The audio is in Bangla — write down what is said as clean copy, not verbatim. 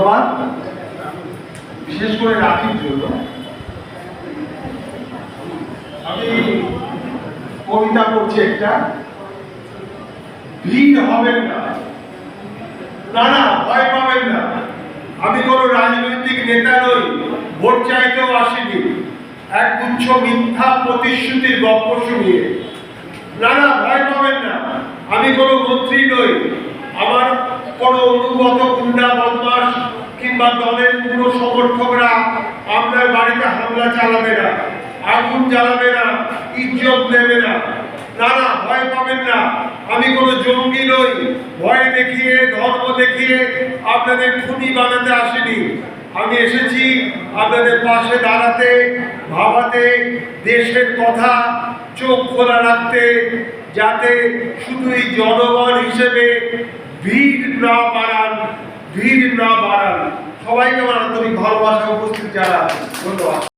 ধন্যবাদ, বিশেষ করে রাখির জন্য। আমি কবিতা পড়ছি একটা। ভিড় হবেন না, না না ভয় পাবেন না, আমি কোনো রাজনৈতিক নেতা নই, ভোট চাইতেও আসিনি একগুচ্ছ মিথ্যা প্রতিশ্রুতির গল্প শুনিয়ে। না না ভয় পাবেন না, আমি কোনো মন্ত্রী নই, আমার কোনো অনুগত গুন্ডা বদমাশ কিংবা দলের পুরো সমর্থকরা আপনার বাড়িতে হামলা চালাবে না, আগুন জ্বালাবে না, ইজ্জত নেবে না। না না ভয় পাবেন না, আমি কোনো জঙ্গি নই, ভয় দেখিয়ে ধর্ম দেখিয়ে আপনাদের খুনি বানাতে আসিনি। আমি এসেছি আপনাদের পাশে দাঁড়াতে, ভাবাতে, দেশের কথা চোখ খোলা রাখতে, যাতে শুধুই জনগণ হিসেবে ভিড় না বাড়ান, ভিড় না বাড়ান। সবাইকে আমার আন্তরিক ভালোবাসা উপস্থিত যারা, ধন্যবাদ।